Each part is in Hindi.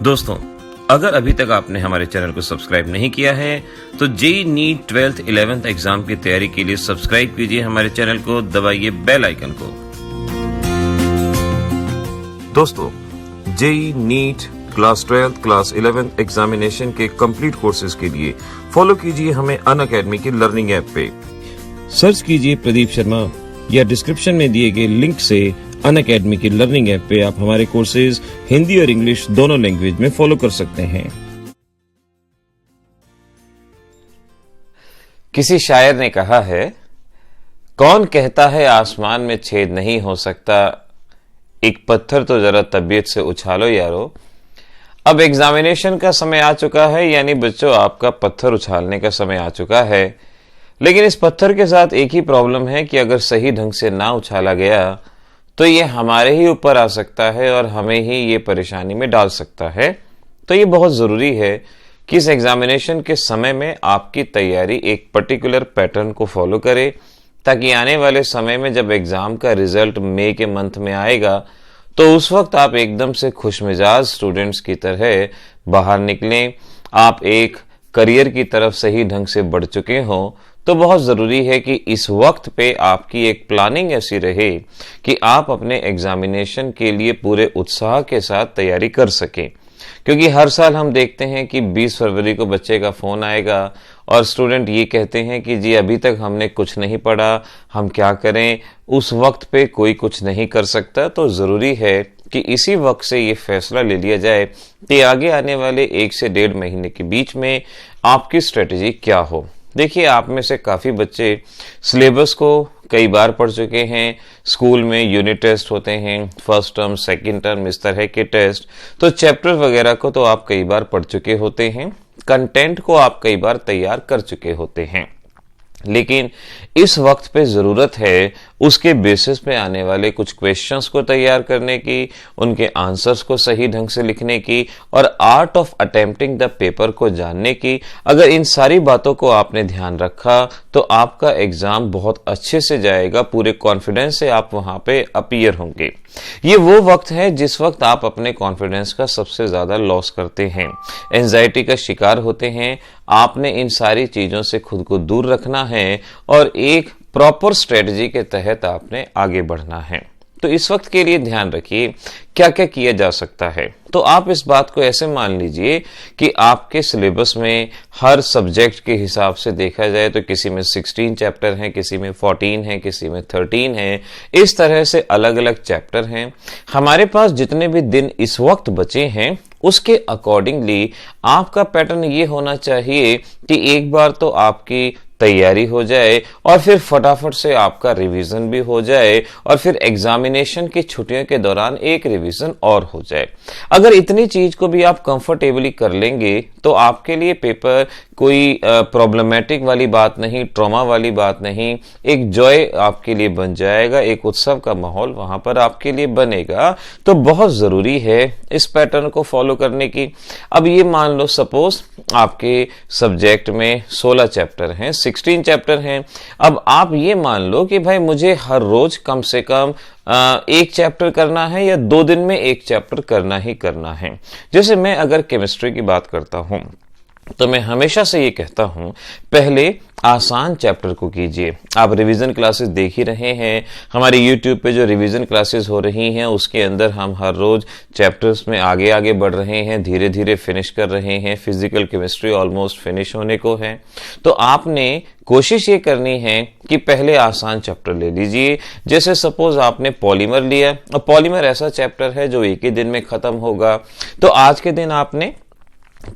दोस्तों, अगर अभी तक आपने हमारे चैनल को सब्सक्राइब नहीं किया है तो JEE NEET 12th 11th exam की तैयारी के लिए सब्सक्राइब कीजिए हमारे चैनल को, दबाइए बेल आइकन को। दोस्तों, JEE NEET class 12th class 11th examination के कंप्लीट कोर्सेज के लिए फॉलो कीजिए हमें अनअकैडमी की लर्निंग ऐप पे। सर्च कीजिए प्रदीप शर्मा या डिस्क्रिप्शन में दिए गए लिंक से अनअकैडमी की लर्निंग ऐप पे आप हमारे कोर्सेज हिंदी और इंग्लिश दोनों लैंग्वेज में फॉलो कर सकते हैं। किसी शायर ने कहा है, कौन कहता है आसमान में छेद नहीं हो सकता, एक पत्थर तो जरा तबीयत से उछालो यारो। अब एग्जामिनेशन का समय आ चुका है, यानी बच्चों आपका पत्थर उछालने का समय आ चुका है। लेकिन इस पत्थर के साथ एक ही प्रॉब्लम है कि अगर सही ढंग से ना उछाला गया तो ये हमारे ही ऊपर आ सकता है और हमें ही ये परेशानी में डाल सकता है। तो ये बहुत जरूरी है कि इस एग्जामिनेशन के समय में आपकी तैयारी एक पर्टिकुलर पैटर्न को फॉलो करे, ताकि आने वाले समय में जब एग्जाम का रिजल्ट मई के मंथ में आएगा तो उस वक्त आप एकदम से खुशमिजाज स्टूडेंट्स की तरह बाहर निकलें, आप एक करियर की तरफ सही ढंग से बढ़ चुके हों। तो बहुत जरूरी है कि इस वक्त पे आपकी एक प्लानिंग ऐसी रहे कि आप अपने एग्जामिनेशन के लिए पूरे उत्साह के साथ तैयारी कर सकें। क्योंकि हर साल हम देखते हैं कि 20 फरवरी को बच्चे का फोन आएगा और स्टूडेंट ये कहते हैं कि जी अभी तक हमने कुछ नहीं पढ़ा, हम क्या करें। उस वक्त पे कोई कुछ नहीं कर सकता। तो जरूरी है कि इसी वक्त से ये फैसला ले लिया जाए कि आगे आने वाले 1 से 1.5 महीने के बीच में आपकी स्ट्रेटेजी क्या हो। देखिए, आप में से काफी बच्चे सिलेबस को कई बार पढ़ चुके हैं। स्कूल में यूनिट टेस्ट होते हैं, फर्स्ट टर्म सेकंड टर्म इस तरह के टेस्ट, तो चैप्टर वगैरह को तो आप कई बार पढ़ चुके होते हैं, कंटेंट को आप कई बार तैयार कर चुके होते हैं। लेकिन इस वक्त पे जरूरत है उसके बेसिस पे आने वाले कुछ क्वेश्चंस को तैयार करने की, उनके आंसर्स को सही ढंग से लिखने की और art of attempting the paper को जानने की। अगर इन सारी बातों को आपने ध्यान रखा तो आपका एग्जाम बहुत अच्छे से जाएगा, पूरे कॉन्फिडेंस से आप वहां पे अपीयर होंगे। ये वो वक्त है जिस वक्त आप अपने कॉन्फिडेंस का सबसे ज्यादा लॉस करते हैं, एंजाइटी का शिकार होते हैं। आपने इन सारी चीजों से खुद को दूर रखना है और एक प्रॉपर स्ट्रेटजी के तहत आपने आगे बढ़ना है। तो इस वक्त के लिए ध्यान रखिए क्या क्या किया जा सकता है। तो आप इस बात को ऐसे मान लीजिए कि आपके सिलेबस में हर सब्जेक्ट के हिसाब से देखा जाए तो किसी में 16 चैप्टर हैं, किसी में 14 हैं, किसी में 13 हैं। इस तरह से अलग अलग चैप्टर हैं। हमारे पास जितने भी दिन इस वक्त बचे हैं उसके अकॉर्डिंगली आपका पैटर्न ये होना चाहिए कि एक बार तो आपकी तैयारी हो जाए और फिर फटाफट से आपका रिवीजन भी हो जाए और फिर एग्जामिनेशन की छुट्टियों के दौरान एक रिवीजन और हो जाए। अगर इतनी चीज को भी आप कंफर्टेबली कर लेंगे तो आपके लिए पेपर कोई प्रॉब्लमेटिक वाली बात नहीं, ट्रॉमा वाली बात नहीं, एक जॉय आपके लिए बन जाएगा, एक उत्सव का माहौल वहां पर आपके लिए बनेगा। तो बहुत जरूरी है इस पैटर्न को फॉलो करने की। अब ये मान लो सपोज आपके सब्जेक्ट में 16 चैप्टर हैं, 16 चैप्टर हैं। अब आप ये मान लो कि भाई मुझे हर रोज कम से कम एक चैप्टर करना है या 2 दिन में एक चैप्टर करना ही करना है। जैसे मैं अगर केमिस्ट्री की बात करता हूं तो मैं हमेशा से ये कहता हूं, पहले आसान चैप्टर को कीजिए। आप रिवीजन क्लासेस देख ही रहे हैं, हमारे YouTube पे जो रिवीजन क्लासेस हो रही हैं उसके अंदर हम हर रोज चैप्टर्स में आगे आगे बढ़ रहे हैं, धीरे धीरे फिनिश कर रहे हैं। फिजिकल केमिस्ट्री ऑलमोस्ट फिनिश होने को है। तो आपने कोशिश ये करनी है कि पहले आसान चैप्टर ले लीजिए। जैसे सपोज आपने पॉलीमर लिया और पॉलीमर ऐसा चैप्टर है जो एक ही दिन में खत्म होगा, तो आज के दिन आपने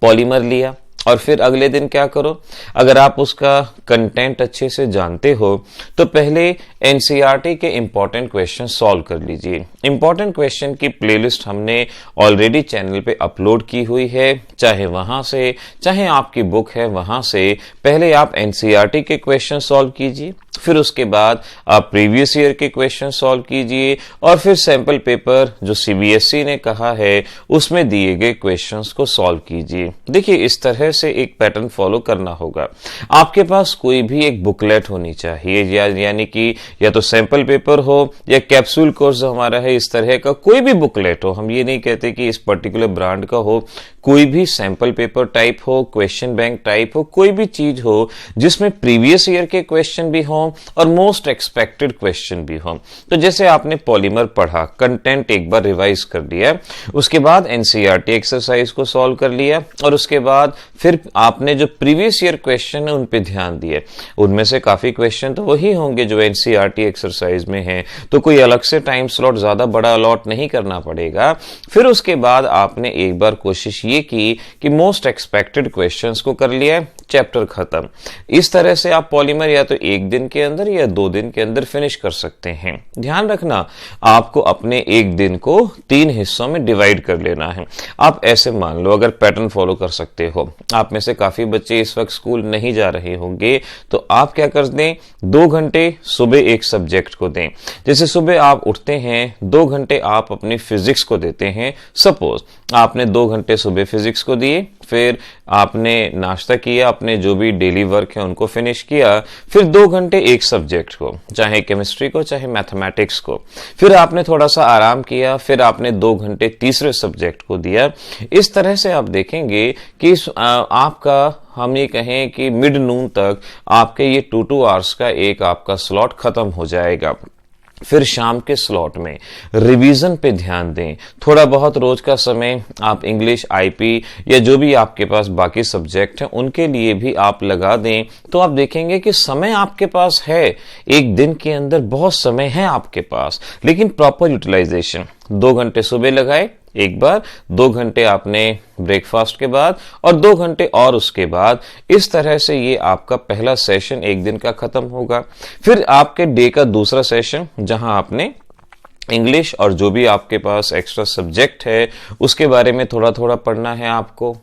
पॉलीमर लिया और फिर अगले दिन क्या करो, अगर आप उसका कंटेंट अच्छे से जानते हो तो पहले एनसीईआरटी के इंपॉर्टेंट क्वेश्चन सॉल्व कर लीजिए। इंपॉर्टेंट क्वेश्चन की प्लेलिस्ट हमने ऑलरेडी चैनल पे अपलोड की हुई है, चाहे वहां से चाहे आपकी बुक है वहां से। पहले आप एनसीईआरटी के क्वेश्चन सॉल्व कीजिए फिर उसके बाद आप प्रीवियस ईयर के क्वेश्चन सॉल्व कीजिए और फिर सैंपल पेपर जो सीबीएसई ने कहा है उसमें दिए गए क्वेश्चंस को सॉल्व कीजिए। देखिए, इस तरह से एक पैटर्न फॉलो करना होगा। आपके पास कोई भी एक बुकलेट होनी चाहिए, यानी कि या तो सैंपल पेपर हो या कैप्सूल कोर्स जो हमारा है इस तरह का कोई भी बुकलेट हो। हम ये नहीं कहते कि इस पर्टिकुलर ब्रांड का हो, कोई भी सैंपल पेपर टाइप हो, क्वेश्चन बैंक टाइप हो, कोई भी चीज हो जिसमें प्रीवियस ईयर के क्वेश्चन भी हो और मोस्ट एक्सपेक्टेड क्वेश्चन भी हो। तो जैसे आपने पॉलीमर पढ़ा, कंटेंट एक बार रिवाइज कर लिया, उसके बाद एनसीईआरटी एक्सरसाइज को सॉल्व कर लिया और उसके बाद फिर आपने जो प्रीवियस ईयर क्वेश्चन है उन पे ध्यान दिए। उनमें से काफी क्वेश्चन तो वही होंगे जो एनसीईआरटी एक्सरसाइज में हैं, तो कोई अलग से टाइम स्लॉट ज्यादा बड़ा अलॉट नहीं करना पड़ेगा। फिर उसके बाद आपने एक बार कोशिश ये की कि मोस्ट एक्सपेक्टेड क्वेश्चंस को कर लिया, चैप्टर खत्म। इस तरह से आप पॉलीमर या तो एक दिन के अंदर या 2 दिन के अंदर फिनिश कर सकते हैं। ध्यान रखना, आपको अपने एक दिन को 3 हिस्सों में डिवाइड कर लेना है। आप ऐसे मान लो, अगर पैटर्न फॉलो कर सकते हो, आप में से काफी बच्चे इस वक्त स्कूल नहीं जा रहे होंगे, तो आप क्या कर दें, 2 घंटे सुबह एक सब्जेक्ट को दें। जैसे सुबह आप उठते हैं, 2 घंटे आप अपनी फिजिक्स को देते हैं। सपोज आपने 2 घंटे सुबह फिजिक्स को दिए, फिर आपने नाश्ता किया, अपने जो भी डेली वर्क है उनको फिनिश किया, फिर 2 घंटे एक सब्जेक्ट को, चाहे केमिस्ट्री को चाहे मैथमेटिक्स को, फिर आपने थोड़ा सा आराम किया, फिर आपने 2 घंटे तीसरे सब्जेक्ट को दिया। इस तरह से आप देखेंगे कि आपका, हम ये कहें कि मिड नून तक आपके ये 2 आवर्स का एक आपका स्लॉट खत्म हो जाएगा। फिर शाम के स्लॉट में रिवीजन पे ध्यान दें। थोड़ा बहुत रोज का समय आप इंग्लिश, आईपी या जो भी आपके पास बाकी सब्जेक्ट हैं उनके लिए भी आप लगा दें, तो आप देखेंगे कि समय आपके पास है। एक दिन के अंदर बहुत समय है आपके पास, लेकिन प्रॉपर यूटिलाइजेशन। 2 घंटे सुबह लगाए एक बार, 2 घंटे आपने ब्रेकफास्ट के बाद और 2 घंटे और उसके बाद। इस तरह से ये आपका पहला सेशन एक दिन का खत्म होगा। फिर आपके डे का दूसरा सेशन, जहां आपने इंग्लिश और जो भी आपके पास एक्स्ट्रा सब्जेक्ट है उसके बारे में थोड़ा थोड़ा पढ़ना है आपको।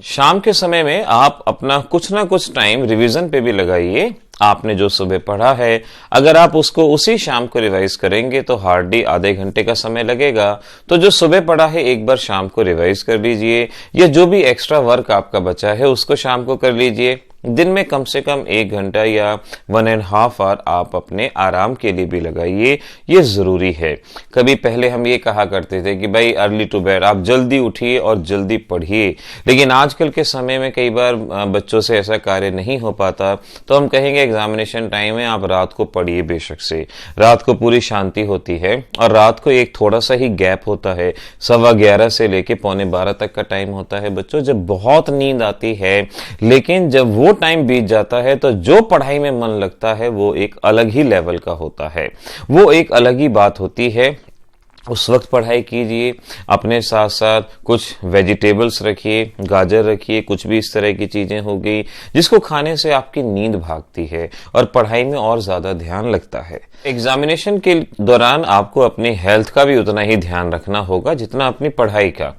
शाम के समय में आप अपना कुछ ना कुछ टाइम रिवीजन पे भी लगाइए। आपने जो सुबह पढ़ा है, अगर आप उसको उसी शाम को रिवाइज करेंगे तो हार्डली आधे घंटे का समय लगेगा। तो जो सुबह पढ़ा है एक बार शाम को रिवाइज कर लीजिए, या जो भी एक्स्ट्रा वर्क आपका बचा है उसको शाम को कर लीजिए। दिन में कम से कम 1 घंटा या 1.5 आवर आप अपने आराम के लिए भी लगाइए, ये जरूरी है। कभी पहले हम ये कहा करते थे कि भाई अर्ली टू बेड, आप जल्दी उठिए और जल्दी पढ़िए, लेकिन आजकल के समय में कई बार बच्चों से ऐसा कार्य नहीं हो पाता। तो हम कहेंगे एग्जामिनेशन टाइम है, आप रात को पढ़िए। बेशक से रात को पूरी शांति होती है और रात को एक थोड़ा सा ही गैप होता है, 11:15 से लेके 11:45 तक का टाइम होता है बच्चों, जब बहुत नींद आती है। लेकिन जब वो टाइम बीत जाता है तो जो पढ़ाई में मन लगता है वो एक अलग ही लेवल का होता है, वो एक अलग ही बात होती है। उस वक्त पढ़ाई कीजिए, अपने साथ साथ कुछ वेजिटेबल्स रखिए, गाजर रखिए, कुछ भी इस तरह की चीजें हो गई जिसको खाने से आपकी नींद भागती है और पढ़ाई में और ज्यादा ध्यान लगता है। एग्जामिनेशन के दौरान आपको अपनी हेल्थ का भी उतना ही ध्यान रखना होगा जितना अपनी पढ़ाई का।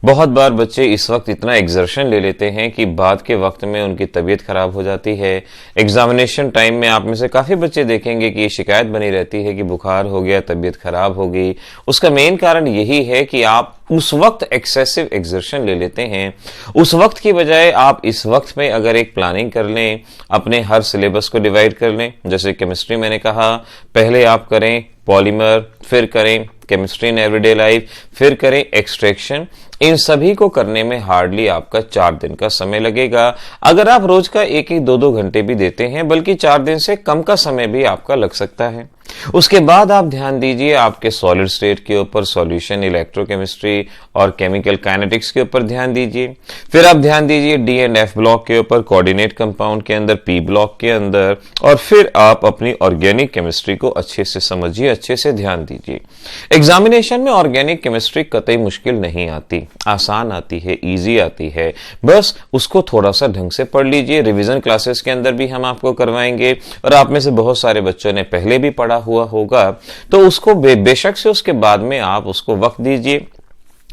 बहुत बार बच्चे इस वक्त इतना एक्सर्शन ले लेते हैं कि बाद के वक्त में उनकी तबीयत खराब हो जाती है। एग्जामिनेशन टाइम में आप में से काफी बच्चे देखेंगे कि शिकायत बनी रहती है कि बुखार हो गया, तबीयत खराब हो गई। उसका मेन कारण यही है कि आप उस वक्त एक्सेसिव एक्सर्शन ले लेते हैं। उस वक्त की बजाय आप इस वक्त में अगर एक प्लानिंग कर लें, अपने हर सिलेबस को डिवाइड कर लें। जैसे केमिस्ट्री मैंने कहा, पहले आप करें पॉलीमर, फिर करें केमिस्ट्री इन एवरीडे लाइफ, फिर करें एक्सट्रैक्शन। इन सभी को करने में हार्डली आपका 4 दिन का समय लगेगा। अगर आप रोज का 1-1, 2-2 घंटे भी देते हैं, बल्कि 4 दिन से कम का समय भी आपका लग सकता है। उसके बाद आप ध्यान दीजिए आपके सॉलिड स्टेट के ऊपर, सॉल्यूशन, इलेक्ट्रोकेमिस्ट्री और केमिकल काइनेटिक्स के ऊपर ध्यान दीजिए। फिर आप ध्यान दीजिए डी एंड एफ ब्लॉक के ऊपर, कोऑर्डिनेट कंपाउंड के अंदर, पी ब्लॉक के अंदर, और फिर आप अपनी ऑर्गेनिक केमिस्ट्री को अच्छे से समझिए, अच्छे से ध्यान दीजिए। एग्जामिनेशन में ऑर्गेनिक केमिस्ट्री कतई मुश्किल नहीं आती, आसान आती है, इजी आती है। बस उसको थोड़ा सा ढंग से पढ़ लीजिए। रिवीजन क्लासेस के अंदर भी हम आपको करवाएंगे और आप में से बहुत सारे बच्चों ने पहले भी पढ़ा हुआ होगा, तो उसको बेशक से उसके बाद में आप उसको वक्त दीजिए।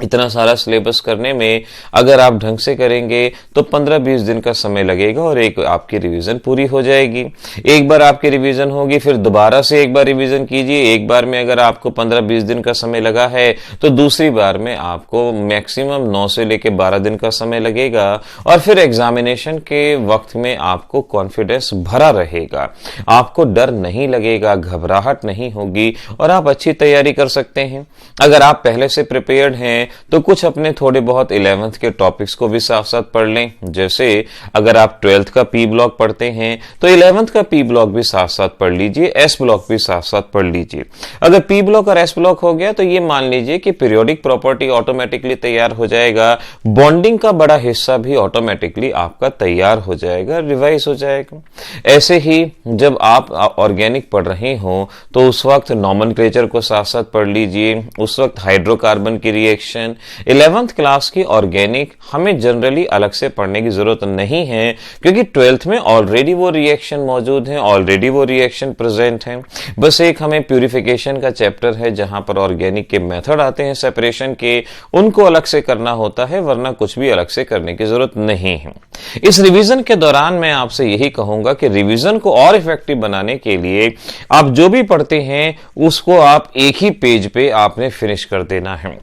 इतना सारा सिलेबस करने में अगर आप ढंग से करेंगे तो 15-20 दिन का समय लगेगा और एक आपकी रिवीजन पूरी हो जाएगी। एक बार आपकी रिवीजन होगी, फिर दोबारा से एक बार रिवीजन कीजिए। एक बार में अगर आपको 15-20 दिन का समय लगा है तो दूसरी बार में आपको मैक्सिमम 9 से लेकर 12 दिन का समय लगेगा और फिर एग्जामिनेशन के वक्त में आपको कॉन्फिडेंस भरा रहेगा, आपको डर नहीं लगेगा, घबराहट नहीं होगी और आप अच्छी तैयारी कर सकते हैं। अगर आप पहले से प्रिपेयर्ड हैं तो कुछ अपने थोड़े बहुत 11th के टॉपिक्स को भी साथ साथ पढ़ लें। जैसे अगर आप 12th का पी ब्लॉक पढ़ते हैं तो 11th का पी ब्लॉक भी साथ साथ पढ़ लीजिए, एस ब्लॉक भी साथ साथ पढ़ लीजिए। अगर पी ब्लॉक और एस ब्लॉक हो गया तो ये मान लीजिए कि पीरियोडिक प्रॉपर्टी ऑटोमेटिकली तैयार हो जाएगा, बॉन्डिंग का बड़ा हिस्सा भी ऑटोमेटिकली आपका तैयार हो जाएगा, रिवाइज हो जाएगा। ऐसे ही जब आप ऑर्गेनिक पढ़ रहे हो तो उस वक्त नॉमेनक्लेचर को साथ साथ पढ़ लीजिए, उस वक्त हाइड्रोकार्बन की रिएक्शन। 11th क्लास की ऑर्गेनिक हमें जनरली अलग से पढ़ने की जरूरत नहीं है क्योंकि 12th में ऑलरेडी वो रिएक्शन मौजूद है, ऑलरेडी वो रिएक्शन प्रेजेंट है। बस एक हमें प्यूरिफिकेशन का चैप्टर है जहां पर ऑर्गेनिक के मेथड आते हैं सेपरेशन के, उनको अलग से करना होता है, वरना कुछ भी अलग से करने की जरूरत नहीं है। इस रिवीजन के दौरान मैं आपसे यही कहूंगा कि रिवीजन को और इफेक्टिव बनाने के लिए आप जो भी पढ़ते हैं उसको आप एक ही पेज पे आपने फिनिश कर देना है।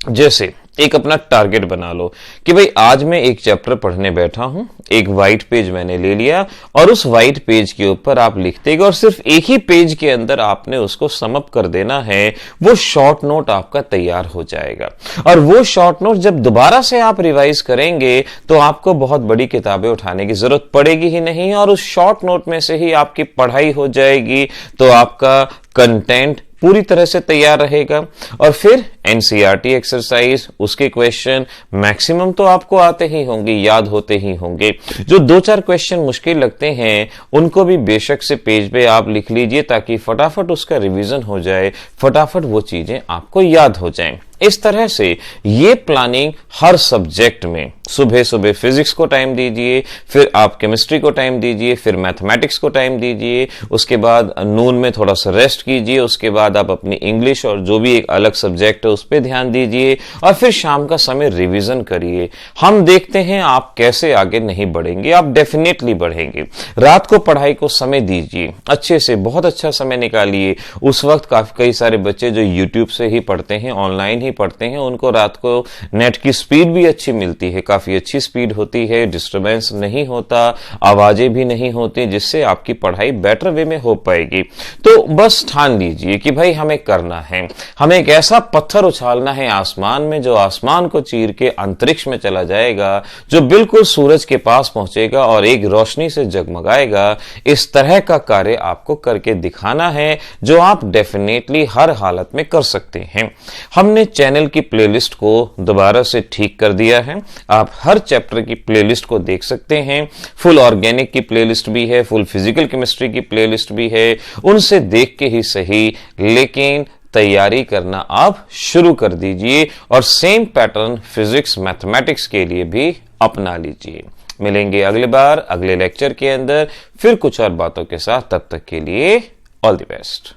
जैसे एक अपना टारगेट बना लो कि भाई आज मैं एक चैप्टर पढ़ने बैठा हूं, एक व्हाइट पेज मैंने ले लिया और उस व्हाइट पेज के ऊपर आप लिखते गए और सिर्फ एक ही पेज के अंदर आपने उसको सम अप कर देना है। वो शॉर्ट नोट आपका तैयार हो जाएगा और वो शॉर्ट नोट जब दोबारा से आप रिवाइज करेंगे तो आपको बहुत बड़ी किताबें उठाने की जरूरत पड़ेगी ही नहीं और उस शॉर्ट नोट में से ही आपकी पढ़ाई हो जाएगी। तो आपका कंटेंट पूरी तरह से तैयार रहेगा और फिर एनसीईआरटी एक्सरसाइज, उसके क्वेश्चन मैक्सिमम तो आपको आते ही होंगे, याद होते ही होंगे। जो 2-4 क्वेश्चन मुश्किल लगते हैं उनको भी बेशक से पेज पे आप लिख लीजिए ताकि फटाफट उसका रिवीजन हो जाए, फटाफट वो चीजें आपको याद हो जाएं। इस तरह से ये प्लानिंग हर सब्जेक्ट में सुबह सुबह फिजिक्स को टाइम दीजिए, फिर आप केमिस्ट्री को टाइम दीजिए, फिर मैथमेटिक्स को टाइम दीजिए, उसके बाद नून में थोड़ा सा रेस्ट कीजिए, उसके बाद आप अपनी इंग्लिश और जो भी एक अलग सब्जेक्ट है उस पर ध्यान दीजिए और फिर शाम का समय रिवीजन करिए। हम देखते हैं आप कैसे आगे नहीं बढ़ेंगे, आप डेफिनेटली बढ़ेंगे। रात को पढ़ाई को समय दीजिए, अच्छे से बहुत अच्छा समय निकालिए। उस वक्त काफी कई सारे बच्चे जो यूट्यूब से ही पढ़ते हैं, ऑनलाइन ही पढ़ते हैं, उनको रात को नेट की स्पीड भी अच्छी मिलती है, काफी अच्छी स्पीड होती है, डिस्टरबेंस नहीं होता, आवाजें भी नहीं होती, जिससे आपकी पढ़ाई बेटर वे में हो पाएगी। तो बस ठान लीजिए कि भाई हमें करना है, हमें एक ऐसा पत्थर उछालना है आसमान में जो आसमान को चीर के अंतरिक्ष में चला जाएगा, जो बिल्कुल सूरज के पास पहुंचेगा और एक रोशनी से जगमगाएगा। इस तरह का कार्य आपको करके दिखाना है जो आप डेफिनेटली हर हालत में कर सकते हैं। हमने चैनल की प्लेलिस्ट को दोबारा से ठीक कर दिया है, आप हर चैप्टर की प्लेलिस्ट को देख सकते हैं। फुल ऑर्गेनिक की प्लेलिस्ट भी है, फुल फिजिकल केमिस्ट्री की प्लेलिस्ट भी है, उनसे देख के ही सही लेकिन तैयारी करना आप शुरू कर दीजिए और सेम पैटर्न फिजिक्स मैथमेटिक्स के लिए भी अपना लीजिए। मिलेंगे अगले बार अगले लेक्चर के अंदर फिर कुछ और बातों के साथ, तब तक के लिए ऑल द बेस्ट।